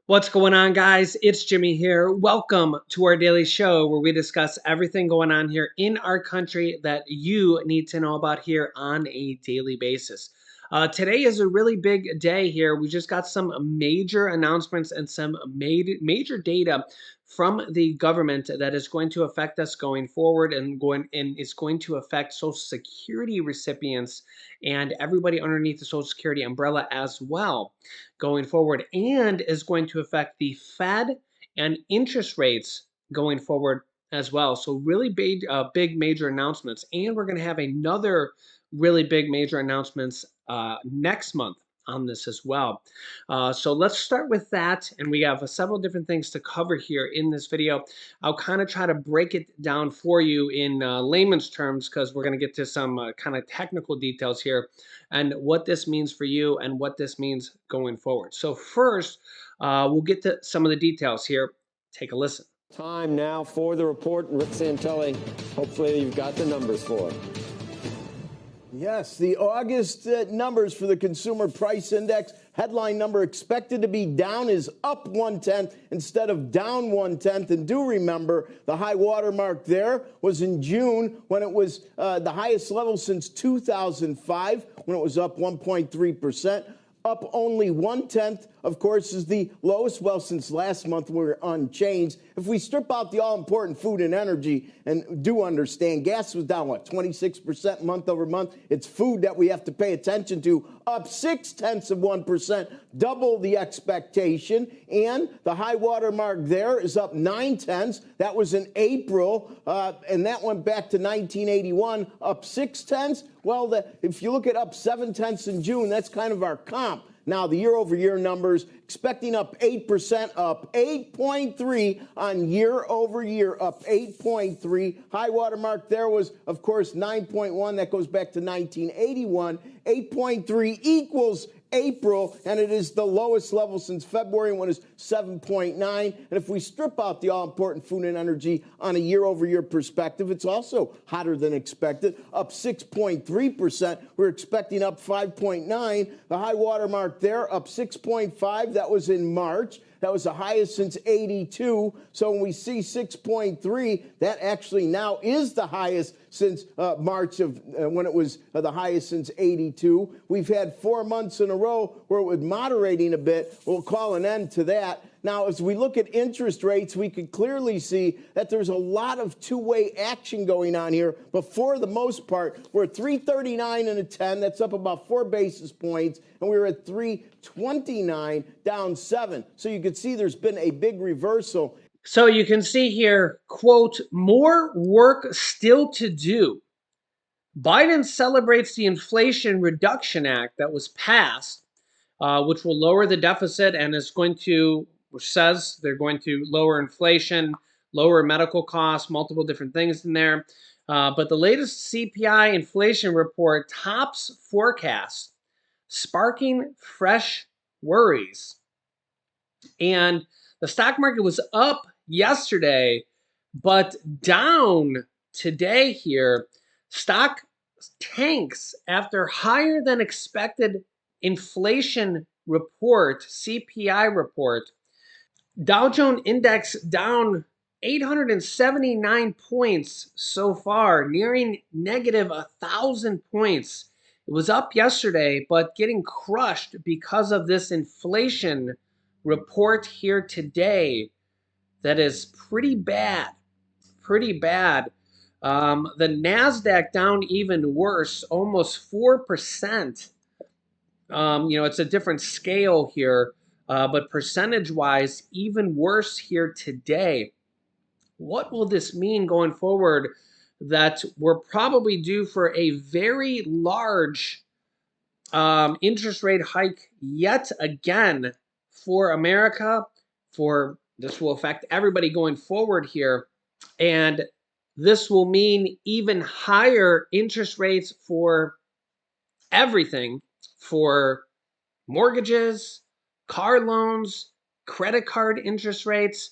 What's going on, guys? It's Jimmy here. Welcome to our daily show where we discuss everything going on here in our country that you need to know about here on a daily basis. Today is a really big day here. We just got some major announcements and some major data from the government that is going to affect us going forward and is going to affect Social Security recipients and everybody underneath the Social Security umbrella as well going forward, and is going to affect the Fed and interest rates going forward as well. So really big major announcements, and we're going to have another really big major announcements next month on this as well. So let's start with that, and we have several different things to cover here in this video. I'll kind of try to break it down for you in layman's terms because we're going to get to some kind of technical details here and what this means for you and what this means going forward. So first, we'll get to some of the details here. Take a listen. Time now for the report. Rick Santelli, hopefully you've got the numbers for it. Yes, the August numbers for the Consumer Price Index, headline number expected to be down is up 1/10 instead of down 1/10. And do remember, the high water mark there was in June when it was the highest level since 2005, when it was up 1.3%. Up only 1/10, of course, is the lowest. Well, since last month, we're unchanged. If we strip out the all-important food and energy, and do understand, gas was down, 26% month over month. It's food that we have to pay attention to, up 0.6%, double the expectation. And the high water mark there is up 0.9. That was in April, and that went back to 1981, up 0.6. Well, if you look at up 0.7 in June, that's kind of our comp. Now, the year-over-year numbers, expecting up 8%, up 8.3 on year-over-year, up 8.3. High water mark there was, of course, 9.1. That goes back to 1981. 8.3 equals April, and it is the lowest level since February, when it was 7.9. And if we strip out the all-important food and energy on a year-over-year perspective, it's also hotter than expected, up 6.3%. We're expecting up 5.9. The high water mark there, up 6.5. That was in March. That was the highest since 82. So when we see 6.3, that actually now is the highest since March of when it was the highest since 82. We've had 4 months in a row where it was moderating a bit. We'll call an end to that. Now, as we look at interest rates, we can clearly see that there's a lot of two-way action going on here. But for the most part, we're at 339 and a 10. That's up about 4 basis points. And we were at 329, down 7. So you can see there's been a big reversal. So you can see here, quote, more work still to do. Biden celebrates the Inflation Reduction Act that was passed, which will lower the deficit and is going to, which says they're going to lower inflation, lower medical costs, multiple different things in there. But the latest CPI inflation report tops forecasts, sparking fresh worries. And the stock market was up yesterday, but down today here. Stock tanks after higher than expected inflation report, CPI report. Dow Jones Index down 879 points so far, nearing negative 1,000 points. It was up yesterday, but getting crushed because of this inflation report here today that is pretty bad, pretty bad. The NASDAQ down even worse, almost 4%. It's a different scale here, but percentage-wise, even worse here today. What will this mean going forward? That we're probably due for a very large interest rate hike yet again for America. This will affect everybody going forward here, and this will mean even higher interest rates for everything, for mortgages, car loans, credit card interest rates,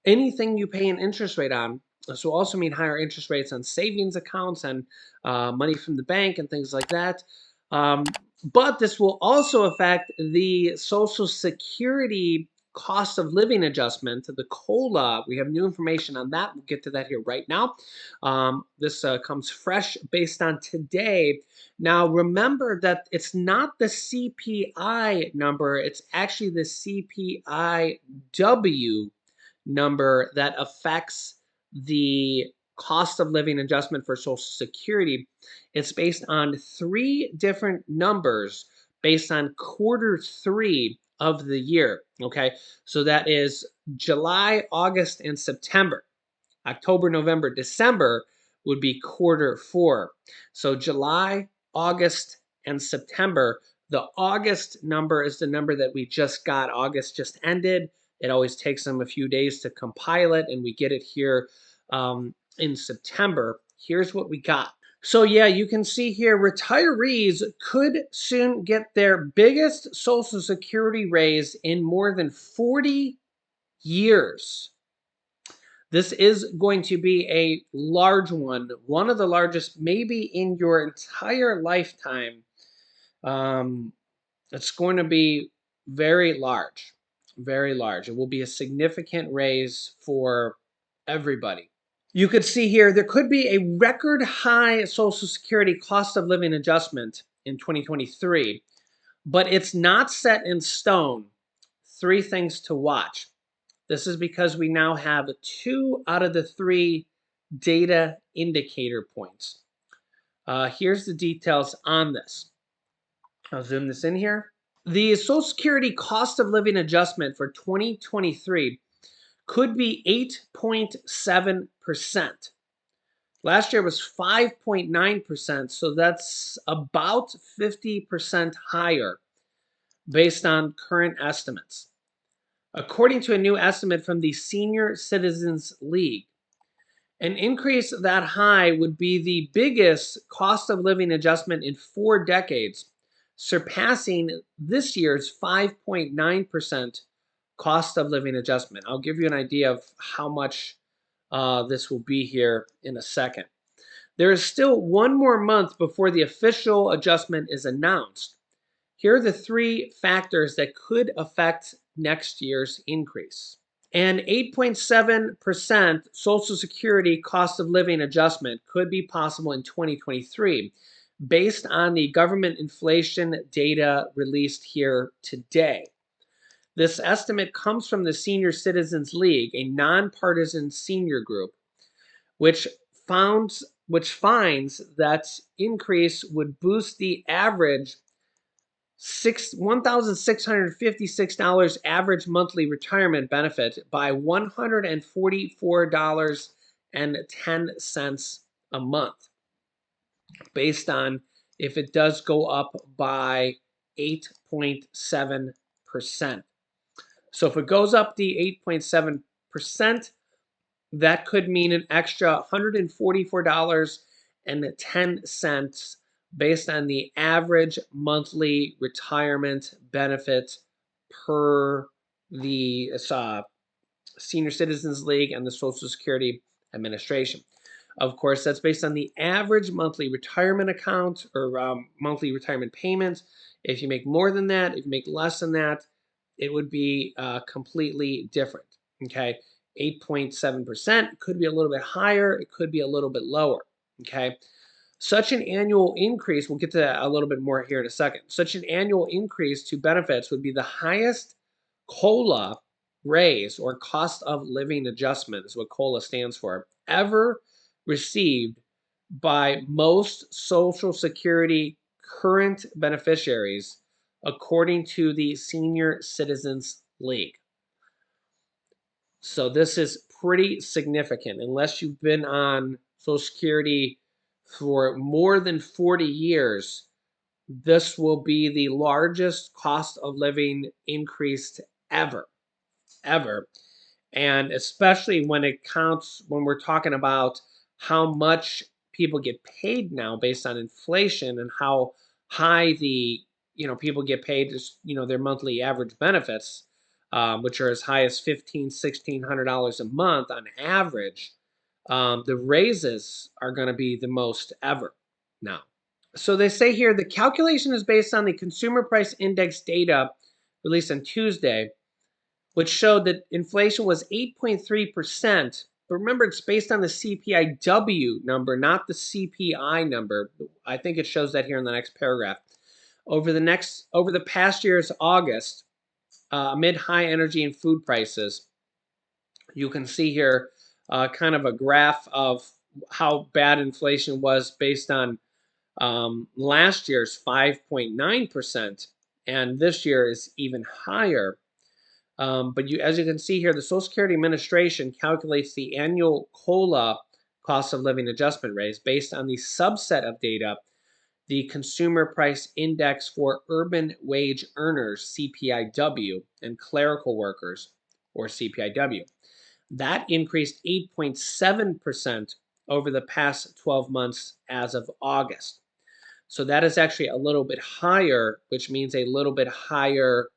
anything you pay an interest rate on. This will also mean higher interest rates on savings accounts and money from the bank and things like that. But this will also affect the Social Security cost of living adjustment, the COLA. We have new information on that. We'll get to that here right now. This comes fresh based on today. Now, remember that it's not the CPI number, it's actually the CPIW number that affects the cost of living adjustment for Social Security. It's based on 3 different numbers based on quarter 3 of the year. Okay, so that is July, August, and September. October, November, December would be quarter 4. So July, August, and September. The August number is the number that we just got. August just ended. It always takes them a few days to compile it, and we get it here in September. Here's what we got. So yeah, you can see here retirees could soon get their biggest Social Security raise in more than 40 years. This is going to be a large one of the largest maybe in your entire lifetime. It's going to be very large, very large. It will be a significant raise for everybody. You could see here, there could be a record high Social Security cost of living adjustment in 2023, but it's not set in stone. 3 things to watch. This is because we now have 2 out of the 3 data indicator points. Here's the details on this. I'll zoom this in here. The Social Security cost of living adjustment for 2023 could be 8.7%. Last year was 5.9%, so that's about 50% higher based on current estimates. According to a new estimate from the Senior Citizens League, an increase that high would be the biggest cost of living adjustment in 4 decades, surpassing this year's 5.9% cost of living adjustment. I'll give you an idea of how much this will be here in a second. There is still 1 more month before the official adjustment is announced. Here are the 3 factors that could affect next year's increase. An 8.7% Social Security cost of living adjustment could be possible in 2023 based on the government inflation data released here today. This estimate comes from the Senior Citizens League, a nonpartisan senior group, which finds that increase would boost the average $1,656 average monthly retirement benefit by $144.10 a month, based on if it does go up by 8.7%. So if it goes up the 8.7%, that could mean an extra $144.10 based on the average monthly retirement benefit per the Senior Citizens League and the Social Security Administration. Of course, that's based on the average monthly retirement account or monthly retirement payments. If you make more than that, if you make less than that, it would be completely different. Okay, 8.7% could be a little bit higher, it could be a little bit lower. Okay. Such an annual increase, we'll get to that a little bit more here in a second. Such an annual increase to benefits would be the highest COLA raise, or cost of living adjustment is what COLA stands for, ever received by most Social Security current beneficiaries, according to the Senior Citizens League. So this is pretty significant. Unless you've been on Social Security for more than 40 years, this will be the largest cost of living increase ever. And especially when we're talking about how much people get paid now based on inflation and how high people get paid, their monthly average benefits, which are as high as $1,600 a month on average. The raises are going to be the most ever now. So they say here the calculation is based on the Consumer Price Index data released on Tuesday, which showed that inflation was 8.3%. But remember, it's based on the CPIW number, not the CPI number. I think it shows that here in the next paragraph. Over the past year's August, amid high energy and food prices, you can see here kind of a graph of how bad inflation was based on last year's 5.9%, and this year is even higher. But as you can see here, the Social Security Administration calculates the annual COLA, cost of living adjustment raise, based on the subset of data, the Consumer Price Index for urban wage earners, CPIW, and clerical workers, or CPIW. That increased 8.7% over the past 12 months as of August. So that is actually a little bit higher, which means a little bit higher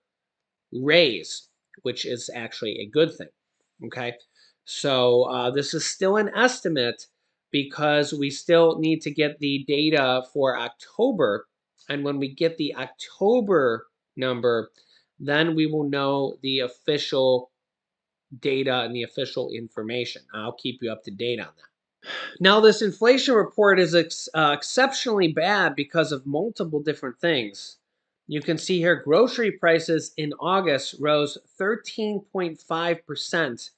raise, which is actually a good thing. Okay, so this is still an estimate because we still need to get the data for October, and when we get the October number, then we will know the official data and the official information. I'll keep you up to date on that. Now, this inflation report is exceptionally bad because of multiple different things. You can see here grocery prices in August rose 13.5%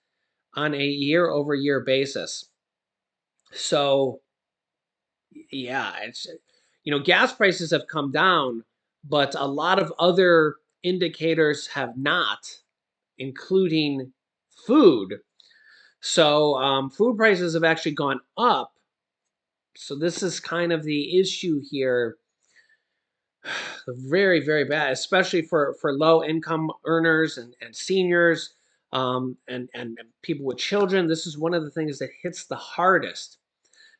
on a year-over-year basis. So, yeah, it's, gas prices have come down, but a lot of other indicators have not, including food. So, food prices have actually gone up. So this is kind of the issue here. Very, very bad, especially for low income earners and seniors and people with children. This is one of the things that hits the hardest.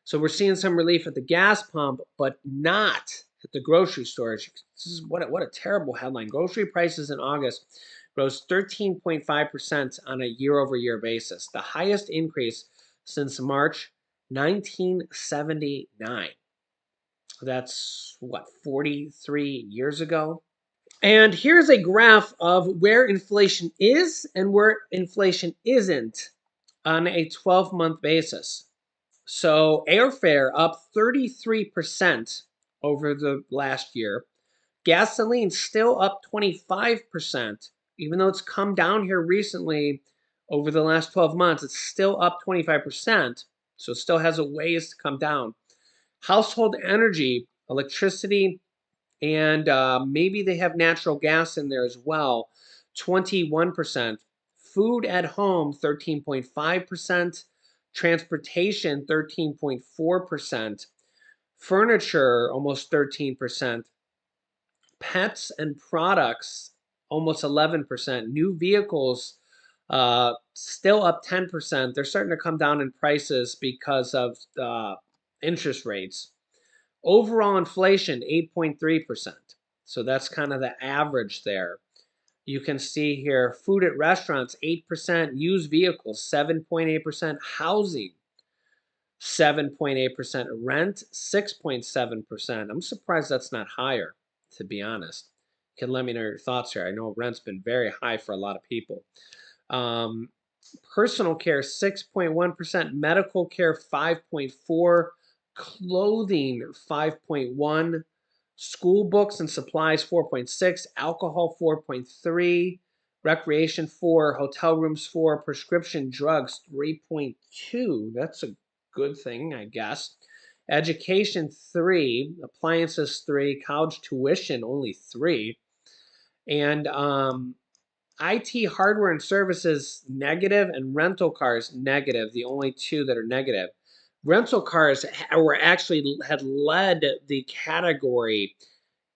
So we're seeing some relief at the gas pump, but not at the grocery store. This is what a terrible headline. Grocery prices in August rose 13.5% on a year-over-year basis, the highest increase since March 1979. That's what, 43 years ago? And here's a graph of where inflation is and where inflation isn't on a 12-month basis. So airfare up 33% over the last year. Gasoline still up 25%, even though it's come down here recently over the last 12 months, it's still up 25%. So it still has a ways to come down. Household energy, electricity, and maybe they have natural gas in there as well, 21%. Food at home, 13.5%. Transportation, 13.4%. Furniture, almost 13%. Pets and products, almost 11%. New vehicles, still up 10%. They're starting to come down in prices because of interest rates. Overall inflation, 8.3%. So that's kind of the average there. You can see here, food at restaurants, 8%. Used vehicles, 7.8%. Housing, 7.8%. Rent, 6.7%. I'm surprised that's not higher, to be honest. You can let me know your thoughts here. I know rent's been very high for a lot of people. Personal care, 6.1%. Medical care, 5.4%. Clothing, 5.1%. School books and supplies, 4.6%. Alcohol, 4.3%. Recreation, 4%. Hotel rooms, 4%. Prescription drugs, 3.2%. That's a good thing, I guess. Education, 3%. Appliances, 3%. College tuition, only 3%. And IT hardware and services, negative, and rental cars, negative. The only two that are negative. Rental cars had led the category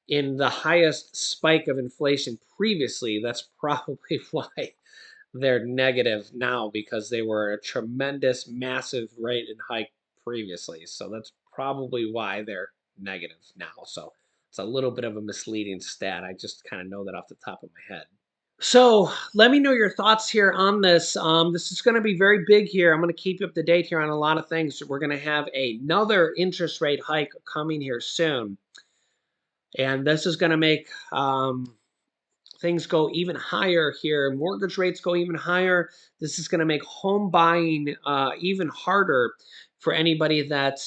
in the highest spike of inflation previously. That's probably why they're negative now, because they were a tremendous, massive rate and hike previously. So that's probably why they're negative now. So it's a little bit of a misleading stat. I just kind of know that off the top of my head. So let me know your thoughts here on this. This is going to be very big here. I'm going to keep you up to date here on a lot of things. We're going to have another interest rate hike coming here soon. And this is going to make things go even higher here, mortgage rates go even higher, this is going to make home buying even harder for anybody that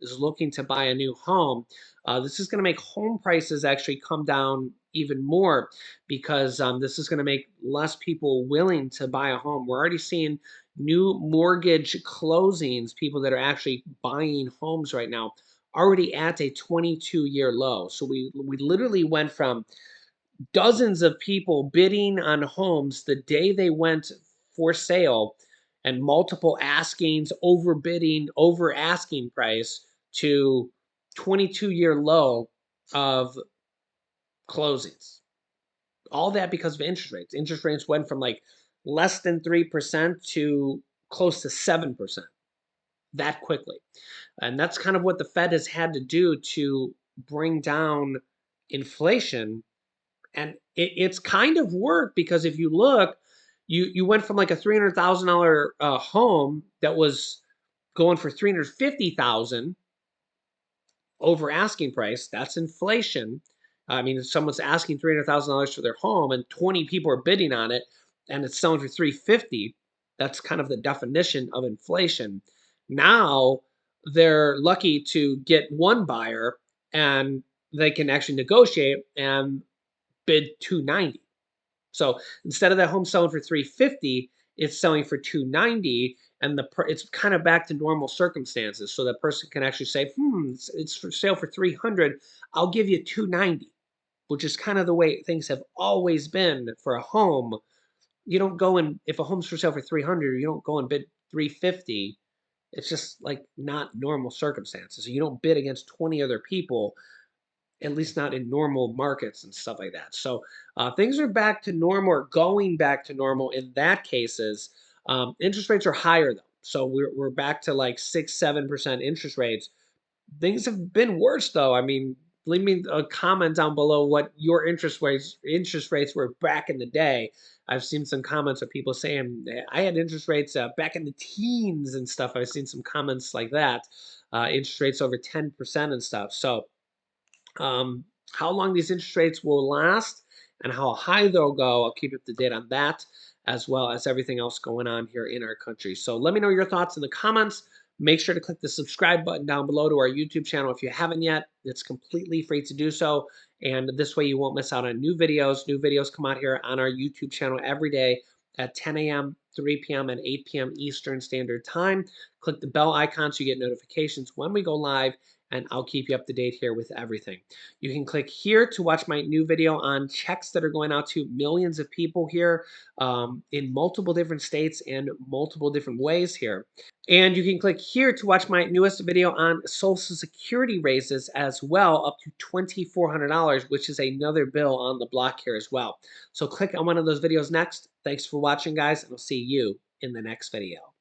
is looking to buy a new home. This is going to make home prices actually come down even more because this is going to make less people willing to buy a home. We're already seeing new mortgage closings, people that are actually buying homes right now, already at a 22-year low. So we literally went from dozens of people bidding on homes the day they went for sale and multiple askings, overbidding, over asking price to 22-year low of closings. All that because of interest rates. Interest rates went from like less than 3% to close to 7% that quickly. And that's kind of what the Fed has had to do to bring down inflation. And it's kind of worked because if you look, you went from like a $300,000 home that was going for $350,000 over asking price. That's inflation. I mean, if someone's asking $300,000 for their home and 20 people are bidding on it, and it's selling for $350,000, that's kind of the definition of inflation. Now they're lucky to get one buyer, and they can actually negotiate and bid $290,000. So instead of that home selling for $350,000, it's selling for $290,000, and it's kind of back to normal circumstances. So that person can actually say, it's for sale for $300,000. I'll give you $290,000, which is kind of the way things have always been for a home. You don't go and if a home's for sale for $300,000, you don't go and bid $350,000. It's just like not normal circumstances. You don't bid against 20 other people, at least not in normal markets and stuff like that. So things are back to normal, or going back to normal in that cases. Interest rates are higher though. So we're back to like 6-7% interest rates. Things have been worse though. I mean, leave me a comment down below what your interest rates were back in the day. I've seen some comments of people saying I had interest rates back in the teens and stuff. I've seen some comments like that. Interest rates over 10% and stuff. So um, how long these interest rates will last and how high they'll go, I'll keep you up to date on that, as well as everything else going on here in our country. So let me know your thoughts in the comments. Make sure to click the subscribe button down below to our YouTube channel if you haven't yet. It's completely free to do so. And this way you won't miss out on new videos. New videos come out here on our YouTube channel every day at 10 a.m., 3 p.m., and 8 p.m. Eastern Standard Time. Click the bell icon so you get notifications when we go live, and I'll keep you up to date here with everything. You can click here to watch my new video on checks that are going out to millions of people here in multiple different states and multiple different ways here. And you can click here to watch my newest video on Social Security raises as well, up to $2,400, which is another bill on the block here as well. So click on one of those videos next. Thanks for watching, guys, and I'll see you in the next video.